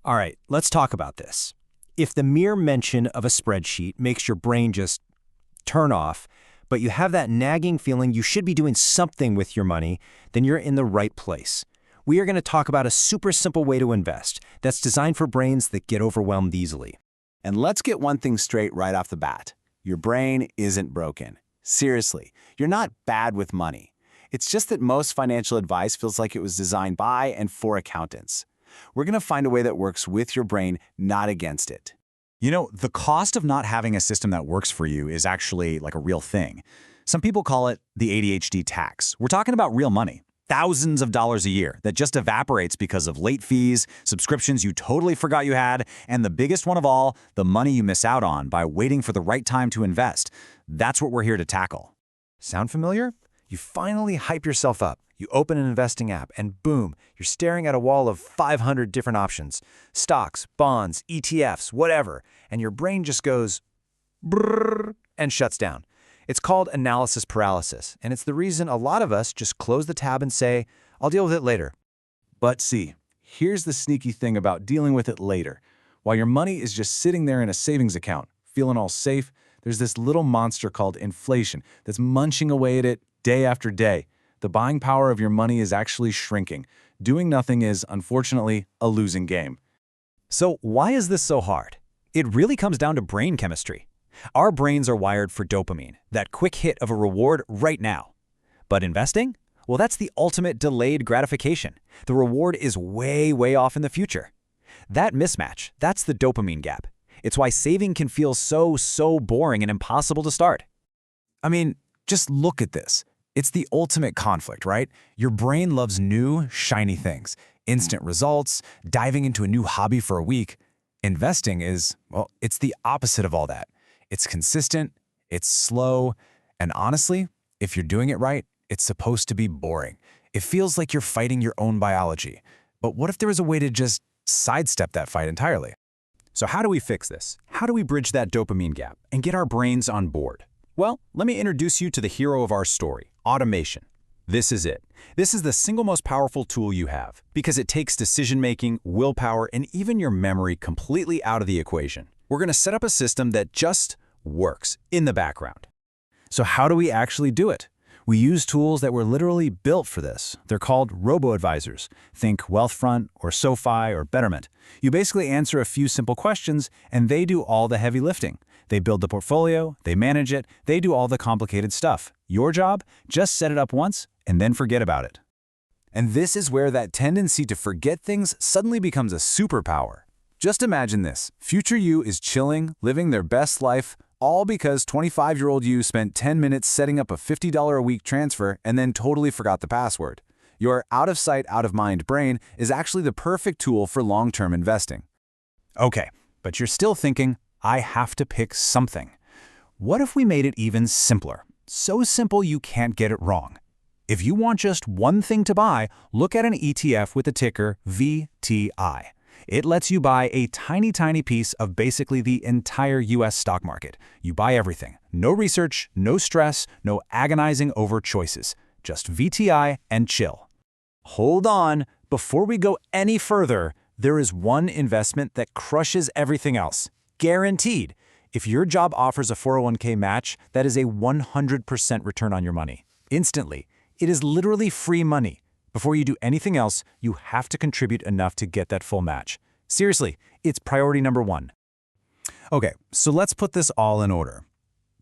All right, let's talk about this. If the mere mention of a spreadsheet makes your brain just turn off, but you have that nagging feeling you should be doing something with your money, then you're in the right place. We are going to talk about a super simple way to invest that's designed for brains that get overwhelmed easily. And let's get one thing straight right off the bat. Your brain isn't broken. Seriously, you're not bad with money. It's just that most financial advice feels like it was designed by and for accountants. We're going to find a way that works with your brain, not against it. You know, the cost of not having a system that works for you is actually like a real thing. Some people call it the ADHD tax. We're talking about real money. Thousands of dollars a year that just evaporates because of late fees, subscriptions you totally forgot you had, and the biggest one of all, the money you miss out on by waiting for the right time to invest. That's what we're here to tackle. Sound familiar? You finally hype yourself up. You open an investing app and boom, you're staring at a wall of 500 different options. Stocks, bonds, ETFs, whatever. And your brain just goes brrrr and shuts down. It's called analysis paralysis, and it's the reason a lot of us just close the tab and say, I'll deal with it later. But see, here's the sneaky thing about dealing with it later. While your money is just sitting there in a savings account, feeling all safe, there's this little monster called inflation that's munching away at it day after day. The buying power of your money is actually shrinking. Doing nothing is, unfortunately, a losing game. So why is this so hard? It really comes down to brain chemistry. Our brains are wired for dopamine, that quick hit of a reward right now. But investing? Well, that's the ultimate delayed gratification. The reward is way, way off in the future. That mismatch, that's the dopamine gap. It's why saving can feel so boring and impossible to start. I mean, just look at this. It's the ultimate conflict, right? Your brain loves new, shiny things, instant results, diving into a new hobby for a week. Investing is, well, it's the opposite of all that. It's consistent, it's slow, and honestly, if you're doing it right, it's supposed to be boring. It feels like you're fighting your own biology. But what if there was a way to just sidestep that fight entirely? So how do we fix this? How do we bridge that dopamine gap and get our brains on board? Well, let me introduce you to the hero of our story, automation. This is it. This is the single most powerful tool you have because it takes decision-making, willpower, and even your memory completely out of the equation. We're going to set up a system that just works in the background. So how do we actually do it? We use tools that were literally built for this. They're called robo-advisors. Think Wealthfront or SoFi or Betterment. You basically answer a few simple questions and they do all the heavy lifting. They build the portfolio, they manage it, they do all the complicated stuff. Your job? Just set it up once and then forget about it. And this is where that tendency to forget things suddenly becomes a superpower. Just imagine this. Future you is chilling, living their best life, all because 25-year-old you spent 10 minutes setting up a $50 a week transfer and then totally forgot the password. Your out-of-sight, out-of-mind brain is actually the perfect tool for long-term investing. Okay, but you're still thinking, I have to pick something. What if we made it even simpler? So simple you can't get it wrong. If you want just one thing to buy, look at an ETF with the ticker VTI. It lets you buy a tiny piece of basically the entire US stock market. You buy everything. No research, no stress, no agonizing over choices. Just VTI and chill. Hold on. Before we go any further, there is one investment that crushes everything else. Guaranteed. If your job offers a 401k match, that is a 100% return on your money. Instantly. It is literally free money. Before you do anything else, you have to contribute enough to get that full match. Seriously, it's priority number one. Okay, so let's put this all in order.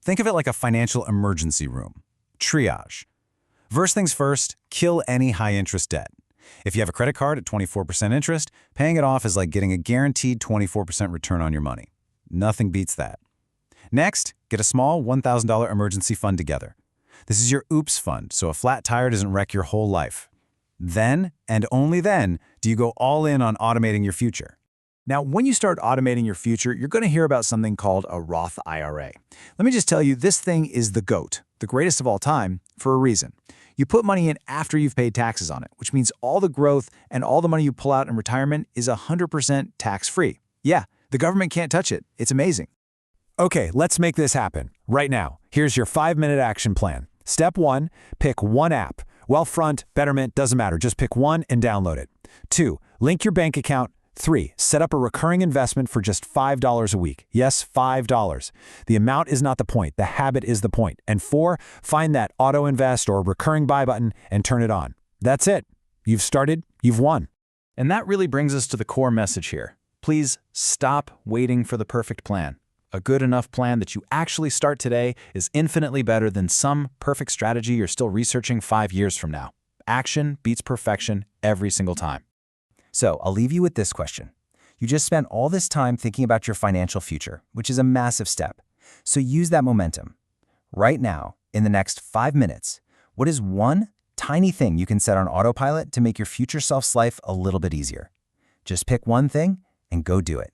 Think of it like a financial emergency room. Triage. First things first, kill any high-interest debt. If you have a credit card at 24% interest, paying it off is like getting a guaranteed 24% return on your money. Nothing beats that. Next, get a small $1,000 emergency fund together. This is your oops fund, so a flat tire doesn't wreck your whole life. Then, and only then, do you go all in on automating your future. Now, when you start automating your future, you're going to hear about something called a Roth IRA. Let me just tell you, this thing is the GOAT, the greatest of all time, for a reason. You put money in after you've paid taxes on it, which means all the growth and all the money you pull out in retirement is 100% tax-free. Yeah, the government can't touch it. It's amazing. Okay, let's make this happen. Right now, here's your 5-minute action plan. Step 1, pick one app. Wealthfront, Betterment, doesn't matter. Just pick one and download it. 2, link your bank account. 3. Set up a recurring investment for just $5 a week. Yes, $5. The amount is not the point. The habit is the point. And 4. Find that auto invest or recurring buy button and turn it on. That's it. You've started, you've won. And that really brings us to the core message here. Please stop waiting for the perfect plan. A good enough plan that you actually start today is infinitely better than some perfect strategy you're still researching 5 years from now. Action beats perfection every single time. So I'll leave you with this question. You just spent all this time thinking about your financial future, which is a massive step. So use that momentum. Right now, in the next 5 minutes, what is one tiny thing you can set on autopilot to make your future self's life a little bit easier? Just pick one thing and go do it.